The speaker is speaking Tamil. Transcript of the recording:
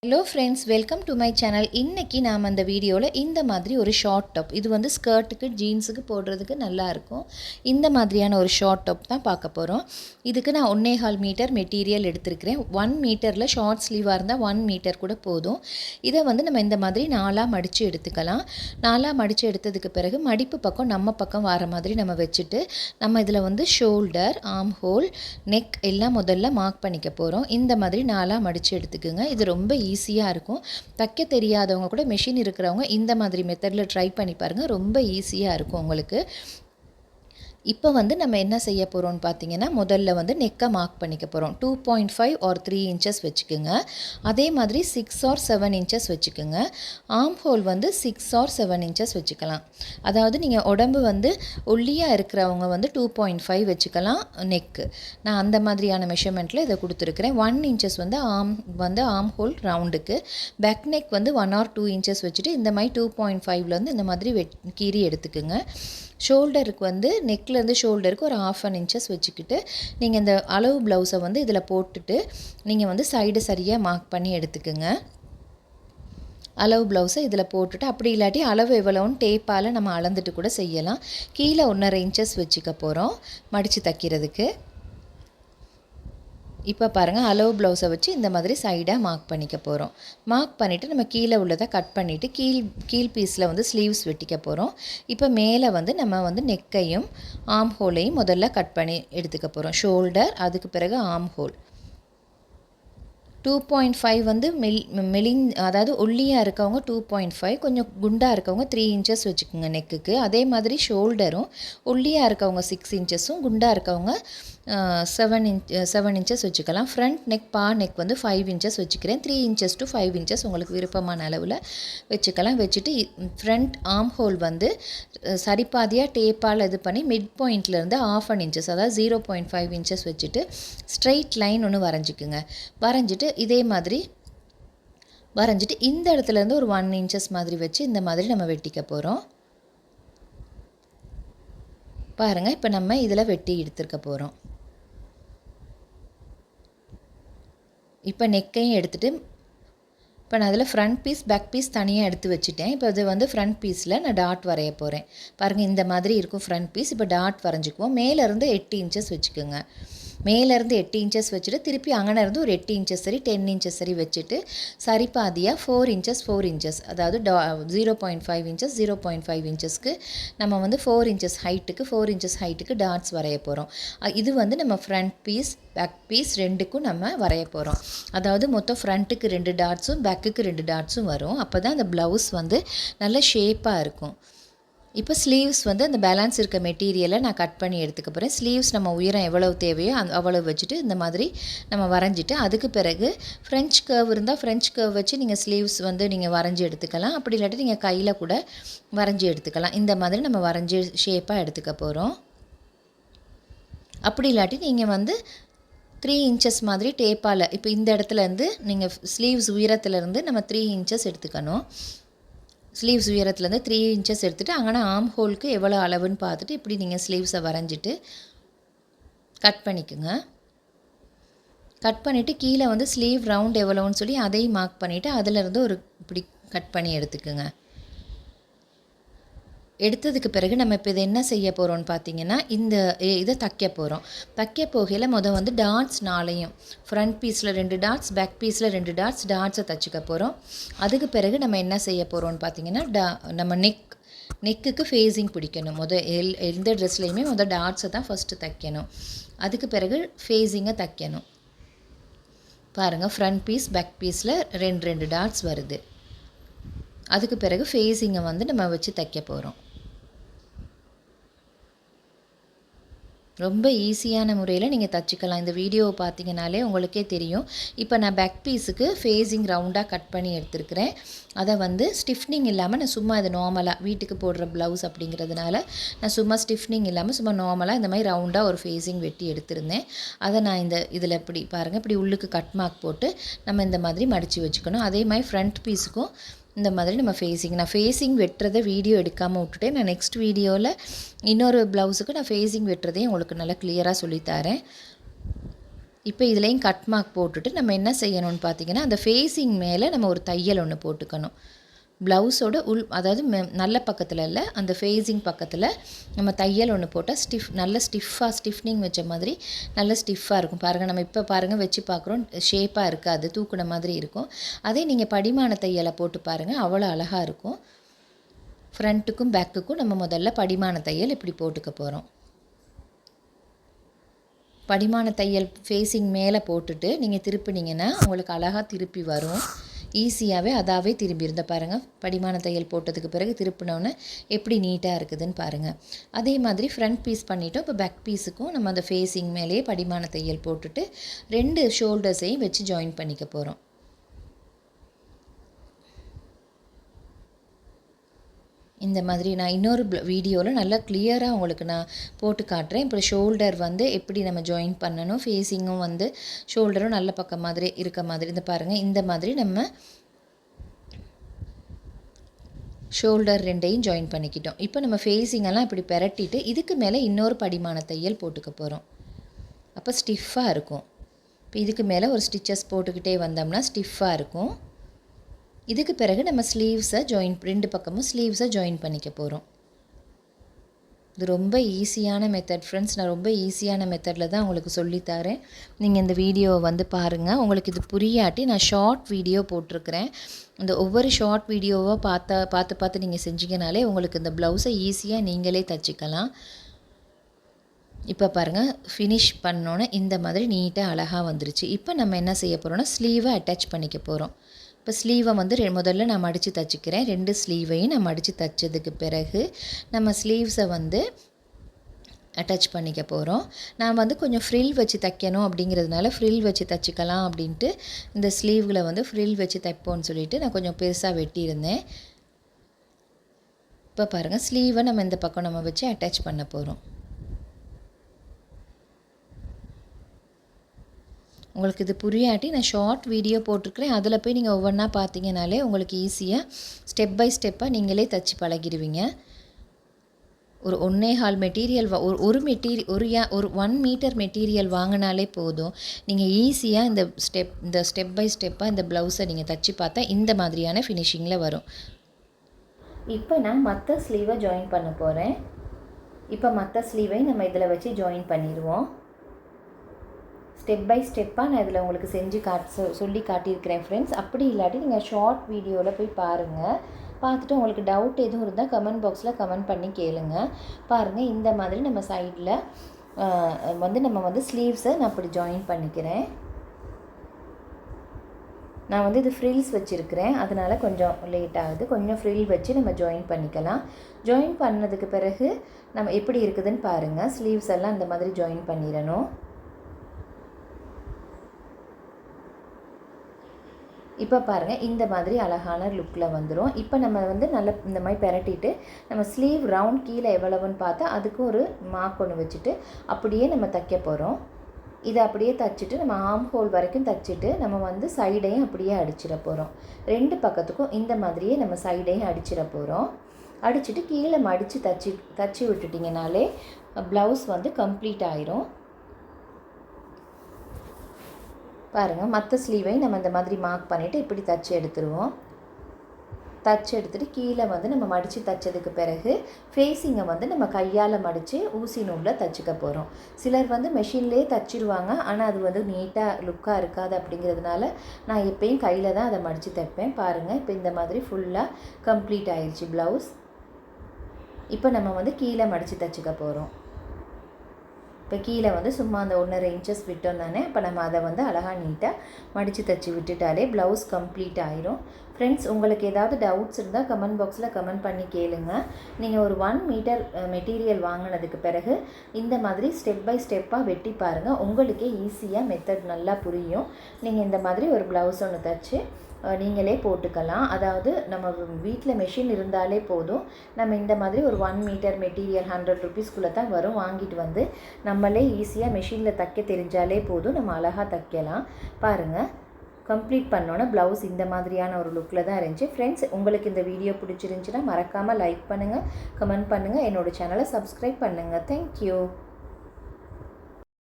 Hello friends, welcome to my channel. இன்றைக்கி நாம் அந்த வீடியோவில் இந்த மாதிரி ஒரு ஷார்ட் டாப், இது வந்து ஸ்கர்ட்டுக்கு ஜீன்ஸுக்கு போடுறதுக்கு நல்லாயிருக்கும். இந்த மாதிரியான ஒரு ஷார்ட் டாப் தான் பார்க்க போகிறோம். இதுக்கு நான் 1.25 மீட்டர் மெட்டீரியல் எடுத்திருக்கிறேன். 1 மீட்டரில் ஷார்ட் ஸ்லீவாக இருந்தால் 1 மீட்டர் கூட போதும். இதை வந்து நம்ம இந்த மாதிரி 4ஆக மடித்து எடுத்துக்கலாம். 4ஆக மடித்து எடுத்ததுக்கு பிறகு மடிப்பு பக்கம் நம்ம பக்கம் வர மாதிரி நம்ம வச்சுட்டு, நம்ம இதில் வந்து ஷோல்டர், ஆர்ம் ஹோல், நெக் எல்லாம் முதல்ல மார்க் பண்ணிக்க போகிறோம். இந்த மாதிரி 4ஆக மடித்து எடுத்துக்குங்க. இது ரொம்ப ஈஸியாக இருக்கும். தைக்க தெரியாதவங்க கூட, மெஷின் இருக்கிறவங்க இந்த மாதிரி மெத்தடில் ட்ரை பண்ணி பாருங்கள். ரொம்ப ஈஸியாக இருக்கும் உங்களுக்கு. இப்போ வந்து நம்ம என்ன செய்ய போகிறோம்னு பார்த்தீங்கன்னா, முதல்ல வந்து நெக்கை மார்க் பண்ணிக்க போகிறோம். 2.5 ஆர் 3 இன்ச்சஸ் வச்சுக்கோங்க. அதே மாதிரி 6 ஆர் 7 இன்ச்சஸ் வச்சுக்கோங்க. ஆர்ம் ஹோல் வந்து 6 ஆர் 7 இன்ச்சஸ் வச்சுக்கலாம். அதாவது நீங்கள் உடம்பு வந்து ஒல்லியாக இருக்கிறவங்க வந்து 2.5 வச்சுக்கலாம் நெக்கு. நான் அந்த மாதிரியான மெஷர்மெண்ட்டில் இதை கொடுத்துருக்குறேன். 1 இன்ச்சஸ் வந்து ஆர்ம் ஹோல் ரவுண்டுக்கு. பேக் நெக் வந்து 1 ஆர் 2 இன்ச்சஸ் வச்சுட்டு இந்த மாதிரி 2.5லேருந்து இந்த மாதிரி கீறி எடுத்துக்குங்க. ஷோல்டருக்கு வந்து நெக்லேருந்து ஷோல்டருக்கு ஒரு 1/2 இன்ச்சஸ் வச்சுக்கிட்டு, நீங்கள் இந்த அளவு ப்ளவுஸை வந்து இதில் போட்டுட்டு நீங்கள் வந்து சைடு சரியாக மார்க் பண்ணி எடுத்துக்குங்க. அளவு ப்ளவுஸை இதில் போட்டுட்டு, அப்படி இல்லாட்டி அளவு எவ்வளோன்னு டேப்பால் நம்ம அளந்துட்டு கூட செய்யலாம். கீழே 1.5 இன்ச்சஸ் வச்சுக்க போகிறோம் மடித்து தைக்கிறதுக்கு. இப்போ பாருங்கள், அளவு ப்ளவுஸை வச்சு இந்த மாதிரி சைடாக மார்க் பண்ணிக்க போகிறோம். மார்க் பண்ணிவிட்டு நம்ம கீழே உள்ளதை கட் பண்ணிவிட்டு கீழ் பீஸில் வந்து ஸ்லீவ்ஸ் வெட்டிக்க போகிறோம். இப்போ மேலே வந்து நம்ம வந்து நெக்கையும் ஆர்ம் ஹோலையும் முதல்ல கட் பண்ணி எடுத்துக்க போகிறோம். ஷோல்டர், அதுக்கு பிறகு ஆர்ம் ஹோல். 2.5 வந்து அதாவது ஒல்லியாக இருக்கவங்க 2.5, கொஞ்சம் குண்டாக இருக்கவங்க 3 இன்ச்சஸ் வச்சுக்கோங்க நெக்குக்கு. அதே மாதிரி ஷோல்டரும் ஒல்லியாக இருக்கவங்க 6 இன்ச்சஸும், குண்டாக இருக்கவங்க 7 இன்ச்சஸ் வச்சுக்கலாம். ஃப்ரண்ட் நெக், நெக் வந்து 5 இன்ச்சஸ் வச்சுக்கிறேன். 3 இன்ச்சஸ் டு 5 இன்ச்சஸ் உங்களுக்கு விருப்பமான அளவில் வச்சுக்கலாம். வச்சுட்டு ஃப்ரண்ட் ஆர்ம் ஹோல் வந்து சரிபாதியாக டேப்பால் இது பண்ணி மிட் பாயிண்ட்லேருந்து 1/2 இன்ச்சஸ், அதாவது 0.5 இன்ச்சஸ் வச்சுட்டு ஸ்ட்ரெயிட் லைன் ஒன்று வரைஞ்சிக்குங்க. வரைஞ்சிட்டு இதே மாதிரி வரைஞ்சிட்டு இந்த இடத்துலேருந்து ஒரு 1 இன்ச்சஸ் மாதிரி வச்சு இந்த மாதிரி நம்ம வெட்டிக்க போகிறோம். பாருங்கள், இப்போ நம்ம இதில் வெட்டி எடுத்துருக்க போகிறோம். இப்போ நெக்கையும் எடுத்துகிட்டு, இப்போ நான் அதில் ஃப்ரண்ட் பீஸ், பேக் பீஸ் தனியாக எடுத்து வச்சுட்டேன். இப்போ இது வந்து ஃப்ரண்ட் பீஸில் நான் டாட் வரைய போகிறேன். பாருங்கள், இந்த மாதிரி இருக்கும் ஃப்ரண்ட் பீஸ். இப்போ டாட் வரைஞ்சிக்குவோம். மேலேருந்து 8 இன்ச்சஸ் வச்சுக்கோங்க. மேலேருந்து 8 இன்ச்சஸ் வச்சுட்டு திருப்பி அங்கே இருந்து ஒரு 8 இன்ச்சஸ் சரி, 10 இன்ச்சஸ் சரி வச்சுட்டு சரிபாதியாக 4 இன்ச்சஸ், அதாவது 0.5 இன்ச்சஸ் 0.5 இன்ச்சஸ்க்கு நம்ம வந்து 4 இன்ச்சஸ் ஹைட்டுக்கு டாட்ஸ் வரைய போகிறோம். இது வந்து நம்ம ஃப்ரண்ட் பீஸ், பேக் பீஸ் ரெண்டுக்கும் நம்ம வரைய போகிறோம். அதாவது மொத்தம் ஃப்ரண்ட்டுக்கு 2 டாட்ஸும் பேக்குக்கு 2 டாட்ஸும் வரும். அப்போ தான் அந்த ப்ளவுஸ் வந்து நல்ல ஷேப்பாக இருக்கும். இப்போ ஸ்லீவ்ஸ் வந்து அந்த பேலன்ஸ் இருக்க மெட்டீரியலை நான் கட் பண்ணி எடுத்துக்க போகிறேன். ஸ்லீவ்ஸ் நம்ம உயரம் எவ்வளவு தேவையோ அவ்வளவு வச்சுட்டு இந்த மாதிரி நம்ம வரைஞ்சிட்டு, அதுக்கு பிறகு ஃப்ரெஞ்ச் கர்வ் இருந்தால் ஃப்ரெஞ்ச் கர்வ் வச்சு நீங்கள் ஸ்லீவ்ஸ் வந்து நீங்கள் வரைஞ்சி எடுத்துக்கலாம். அப்படி இல்லாட்டி நீங்கள் கையில் கூட வரைஞ்சி எடுத்துக்கலாம். இந்த மாதிரி நம்ம வரைஞ்சி ஷேப்பாக எடுத்துக்க போகிறோம். அப்படி இல்லாட்டி நீங்கள் வந்து 3 இன்ச்சஸ் மாதிரி டேப்பால், இப்போ இந்த இடத்துலேருந்து நீங்கள் ஸ்லீவ்ஸ் உயரத்துலேருந்து நம்ம 3 இன்ச்சஸ் எடுத்துக்கணும். ஸ்லீவ்ஸ் உயரத்துலேருந்து 3 இன்ச்சஸ் எடுத்துகிட்டு அங்கே ஆர்ம் ஹோலுக்கு எவ்வளோ அளவுன்னு பார்த்துட்டு இப்படி நீங்கள் ஸ்லீவ்ஸை வரைஞ்சிட்டு கட் பண்ணிக்கோங்க. கட் பண்ணிவிட்டு கீழே வந்து ஸ்லீவ் ரவுண்ட் எவ்வளோன்னு சொல்லி அதையும் மார்க் பண்ணிவிட்டு அதிலேருந்து ஒரு இப்படி கட் பண்ணி எடுத்துக்கோங்க. எடுத்ததுக்கு பிறகு நம்ம இப்போ இதை என்ன செய்ய போகிறோம்னு பார்த்தீங்கன்னா, இதை தைக்க போகிறோம். தைக்க போகையில் வந்து டாட்ஸ் 4யும் ஃப்ரண்ட் பீஸில் 2 டாட்ஸ், பேக் பீஸில் 2 டாட்ஸை தைச்சிக்க போகிறோம். அதுக்கு பிறகு நம்ம என்ன செய்ய போகிறோம்னு பார்த்தீங்கன்னா, நம்ம நெக்குக்கு ஃபேஸிங் பிடிக்கணும். எந்த ட்ரெஸ்லேயுமே டாட்ஸை தான் ஃபஸ்ட்டு தைக்கணும். அதுக்கு பிறகு ஃபேஸிங்கை தைக்கணும். பாருங்கள், ஃப்ரண்ட் பீஸ், பேக் பீஸில் 2 டாட்ஸ் வருது. அதுக்கு பிறகு ஃபேஸிங்கை வந்து நம்ம வச்சு தைக்க போகிறோம். ரொம்ப ஈஸியான முறையில் நீங்கள் தச்சுக்கலாம். இந்த வீடியோவை பார்த்தீங்கனாலே உங்களுக்கே தெரியும். இப்போ நான் பேக் பீஸுக்கு ஃபேஸிங் ரவுண்டாக கட் பண்ணி எடுத்துருக்கிறேன். அதை வந்து ஸ்டிஃப்னிங் இல்லாமல் நான் சும்மா இது நார்மலாக வீட்டுக்கு போடுற ப்ளவுஸ் அப்படிங்கிறதுனால நான் சும்மா ஸ்டிஃப்னிங் இல்லாமல் சும்மா நார்மலாக இந்த மாதிரி ரவுண்டாக ஒரு ஃபேஸிங் வெட்டி எடுத்திருந்தேன். அதை நான் இதில் இப்படி பாருங்கள், இப்படி உள்ளுக்கு கட் மார்க் போட்டு நம்ம இந்த மாதிரி மடித்து வச்சுக்கணும். அதே மாதிரி ஃப்ரண்ட் பீஸுக்கும் இந்த மாதிரி நம்ம நான் ஃபேஸிங் வெட்டுறதை வீடியோ எடுக்காமல் விட்டுட்டேன். நான் நெக்ஸ்ட் வீடியோவில் இன்னொரு ப்ளவுஸுக்கு நான் ஃபேஸிங் வெட்டுறதையும் உங்களுக்கு நல்லா கிளியராக சொல்லித்தரேன். இப்போ இதுலேயும் கட் மார்க் போட்டுட்டு நம்ம என்ன செய்யணும்னு பார்த்தீங்கன்னா, அந்த ஃபேஸிங் மேலே நம்ம ஒரு தையல் ஒன்று போட்டுக்கணும். ப்ளவுஸோட அதாவது நல்ல பக்கத்தில் இல்லை, அந்த ஃபேஸிங் பக்கத்தில் நம்ம தையல் ஒன்று போட்டால் நல்ல ஸ்டிஃப்னிங் வச்ச மாதிரி நல்ல ஸ்டிஃபாக இருக்கும். பாருங்கள், நம்ம இப்போ பாருங்கள் வச்சு பார்க்குறோம், ஷேப்பாக இருக்காது, தூக்குன மாதிரி இருக்கும். அதே நீங்கள் படிமான தையலை போட்டு பாருங்கள், அவ்வளோ அழகாக இருக்கும். ஃப்ரண்ட்டுக்கும் பேக்குக்கும் நம்ம முதல்ல படிமான தையல் இப்படி போட்டுக்க போகிறோம். படிமான தையல் ஃபேஸிங் மேலே போட்டுட்டு நீங்கள் திருப்பினீங்கன்னா உங்களுக்கு அழகாக திருப்பி வரும். ஈஸியாகவே அதாவே திரும்பி இருந்த பாருங்கள். படிமான தையல் போட்டதுக்கு பிறகு திருப்பினோன்னே எப்படி நீட்டாக இருக்குதுன்னு பாருங்கள். அதே மாதிரி ஃப்ரண்ட் பீஸ் பண்ணிவிட்டோம். இப்போ பேக் பீஸுக்கும் நம்ம அந்த ஃபேஸிங் மேலேயே படிமான தையல் போட்டுட்டு 2 ஷோல்டர்ஸையும் வச்சு ஜாயின் பண்ணிக்க போகிறோம். இந்த மாதிரி நான் இன்னொரு வீடியோவில் நல்லா கிளியராக உங்களுக்கு நான் போட்டு காட்டுறேன். இப்போ ஷோல்டர் வந்து எப்படி நம்ம ஜாயின் பண்ணணும், ஃபேஸிங்கும் வந்து ஷோல்டரும் நல்ல பக்கம் மாதிரி இருக்க மாதிரி இந்த பாருங்கள். இந்த மாதிரி நம்ம ஷோல்டர் 2ஐயும் ஜாயின் பண்ணிக்கிட்டோம். இப்போ நம்ம ஃபேஸிங்கெல்லாம் இப்படி பெரட்டிட்டு இதுக்கு மேலே இன்னொரு படிமான தையல் போட்டுக்க போகிறோம். அப்போ ஸ்டிஃபாக இருக்கும். இப்போ இதுக்கு மேலே ஒரு ஸ்டிச்சஸ் போட்டுக்கிட்டே வந்தோம்னா ஸ்டிஃபாக இருக்கும். இதுக்கு பிறகு நம்ம ஸ்லீவ்ஸை 2 பக்கமும் ஸ்லீவ்ஸை ஜாயின் பண்ணிக்க போகிறோம். இது ரொம்ப ஈஸியான மெத்தட் ஃப்ரெண்ட்ஸ். நான் ரொம்ப ஈஸியான மெத்தடில் தான் உங்களுக்கு சொல்லித்தரேன். நீங்கள் இந்த வீடியோவை வந்து பாருங்கள். உங்களுக்கு இது புரியாட்டி நான் ஷார்ட் வீடியோ போட்டிருக்கிறேன். இந்த ஒவ்வொரு ஷார்ட் வீடியோவாக பார்த்து நீங்கள் செஞ்சீங்கனாலே உங்களுக்கு இந்த ப்ளவுஸை ஈஸியாக நீங்களே தச்சுக்கலாம். இப்போ பாருங்கள், ஃபினிஷ் பண்ணோன்னே இந்த மாதிரி நீட்டாக அழகாக வந்துருச்சு. இப்போ நம்ம என்ன செய்ய போகிறோம்னா ஸ்லீவை அட்டாச் பண்ணிக்க போகிறோம். இப்போ ஸ்லீவை வந்து முதல்ல நான் மடித்து தச்சுக்கிறேன். 2 ஸ்லீவையும் நான் மடித்து தைச்சதுக்கு பிறகு நம்ம ஸ்லீவ்ஸை வந்து அட்டாச் பண்ணிக்க போகிறோம். நான் வந்து கொஞ்சம் ஃப்ரில் வச்சு தைக்கணும் அப்படிங்கிறதுனால ஃப்ரில் வச்சு தைச்சிக்கலாம் அப்படின்ட்டு இந்த ஸ்லீவ்களை வந்து ஃப்ரில் வச்சு தைப்போன்னு சொல்லிவிட்டு நான் கொஞ்சம் பெருசாக வெட்டியிருந்தேன். இப்போ பாருங்கள், ஸ்லீவை நம்ம இந்த பக்கம் நம்ம வச்சு அட்டாச் பண்ண போகிறோம். உங்களுக்கு இது புரியாட்டி நான் ஷார்ட் வீடியோ போட்டிருக்கிறேன். அதில் போய் நீங்கள் ஒவ்வொன்றா பார்த்தீங்கனாலே உங்களுக்கு ஈஸியாக ஸ்டெப் பை ஸ்டெப்பாக நீங்களே தச்சு பழகிடுவீங்க. ஒரு 1.25 மெட்டீரியல் ஒரு 1 மீட்டர் மெட்டீரியல் வாங்கினாலே போதும். நீங்கள் ஈஸியாக இந்த ஸ்டெப் பை ஸ்டெப்பாக இந்த ப்ளவுஸை நீங்கள் தச்சு பார்த்தா இந்த மாதிரியான ஃபினிஷிங்கில் வரும். இப்போ நான் மற்ற ஸ்லீவை ஜாயின் பண்ண போகிறேன். இப்போ மற்ற ஸ்லீவை நம்ம இதில் வச்சு ஜாயின் பண்ணிடுவோம். ஸ்டெப் பை ஸ்டெப்பாக நான் இதில் உங்களுக்கு செஞ்சு சொல்லி காட்டியிருக்கிறேன் ஃப்ரெண்ட்ஸ். அப்படி இல்லாட்டி நீங்கள் ஷார்ட் வீடியோவில் போய் பாருங்கள். பார்த்துட்டு உங்களுக்கு டவுட் எதுவும் இருந்தால் கமெண்ட் பாக்ஸில் கமெண்ட் பண்ணி கேளுங்க. பாருங்கள், இந்த மாதிரி நம்ம சைடில் வந்து நம்ம வந்து ஸ்லீவ்ஸை நான் அப்படி ஜாயின் பண்ணிக்கிறேன். நான் வந்து இது ஃப்ரில்ஸ் வச்சுருக்கிறேன், அதனால் கொஞ்சம் லேட் ஆகுது. கொஞ்சம் ஃப்ரில் வச்சு நம்ம ஜாயின் பண்ணிக்கலாம். ஜாயின் பண்ணதுக்கு பிறகு நம்ம எப்படி இருக்குதுன்னு பாருங்கள். ஸ்லீவ்ஸ் எல்லாம் இந்த மாதிரி ஜாயின் பண்ணிடணும். இப்போ பாருங்கள், இந்த மாதிரி அழகான லுக்கில் வந்துடும். இப்போ நம்ம வந்து நல்லா இந்த மாதிரி பெரட்டிட்டு நம்ம ஸ்லீவ் ரவுண்ட் கீழே எவ்வளவுன்னு பார்த்தா அதுக்கு ஒரு மார்க் ஒன்று வச்சுட்டு அப்படியே நம்ம தைக்க போகிறோம். இதை அப்படியே தைச்சிட்டு நம்ம ஆர்ம் ஹோல் வரைக்கும் தைச்சிட்டு நம்ம வந்து சைடையும் அப்படியே அடிச்சிட போகிறோம். 2 பக்கத்துக்கும் இந்த மாதிரியே நம்ம சைடையும் அடிச்சிட போகிறோம். அடிச்சுட்டு கீழே மடித்து தச்சு விட்டுட்டிங்கனாலே ப்ளவுஸ் வந்து கம்ப்ளீட் ஆயிரும். பாருங்கள், மற்ற ஸ்லீவையும் நம்ம இந்த மாதிரி மார்க் பண்ணிவிட்டு இப்படி தச்சு எடுத்துருவோம். தச்சு எடுத்துகிட்டு கீழே வந்து நம்ம மடித்து தைச்சதுக்கு பிறகு ஃபேஸிங்கை வந்து நம்ம கையால் மடித்து ஊசி நூலில் தைச்சிக்க போகிறோம். சிலர் வந்து மெஷின்லேயே தைச்சிருவாங்க, ஆனால் அது வந்து நீட்டாக லுக்காக இருக்காது. அப்படிங்கிறதுனால நான் எப்பயும் கையில் தான் அதை மடித்து தைப்பேன். பாருங்கள், இப்போ இந்த மாதிரி ஃபுல்லாக கம்ப்ளீட் ஆயிடுச்சு ப்ளவுஸ். இப்போ நம்ம வந்து கீழே மடித்து தைச்சிக்க போகிறோம். இப்போ கீழே வந்து சும்மா அந்த 1.5 இன்ச்சஸ் விட்டோம் தானே, அப்போ நம்ம அதை வந்து அழகாக நீட்டாக மடித்து தைச்சி விட்டுட்டாலே ப்ளவுஸ் கம்ப்ளீட் ஆயிரும். ஃப்ரெண்ட்ஸ், உங்களுக்கு ஏதாவது டவுட்ஸ் இருந்தால் கமெண்ட் பாக்ஸில் கமெண்ட் பண்ணி கேளுங்க. நீங்கள் ஒரு 1 மீட்டர் மெட்டீரியல் வாங்கினதுக்கு பிறகு இந்த மாதிரி ஸ்டெப் பை ஸ்டெப்பாக வெட்டி பாருங்கள். உங்களுக்கே ஈஸியாக மெத்தட் நல்லா புரியும். நீங்கள் இந்த மாதிரி ஒரு ப்ளவுஸ் ஒன்று தைச்சி நீங்களே போட்டுக்கலாம். அதாவது நம்ம வீட்டில் மெஷின் இருந்தாலே போதும். நம்ம இந்த மாதிரி ஒரு 1 மீட்டர் மெட்டீரியல் 100 ருபீஸ்க்குள்ளே தான் வரும். வாங்கிட்டு வந்து நம்மளே ஈஸியாக மெஷினில் தைக்க தெரிஞ்சாலே போதும், நம்ம அழகாக தைக்கலாம். பாருங்கள், கம்ப்ளீட் பண்ணோன்னே ப்ளவுஸ் இந்த மாதிரியான ஒரு லுக்கில் தான் இருந்துச்சு. ஃப்ரெண்ட்ஸ், உங்களுக்கு இந்த வீடியோ பிடிச்சிருந்துச்சின்னா மறக்காமல் லைக் பண்ணுங்கள், கமெண்ட் பண்ணுங்கள், என்னோடய சேனலை சப்ஸ்கிரைப் பண்ணுங்கள். தேங்க்யூ.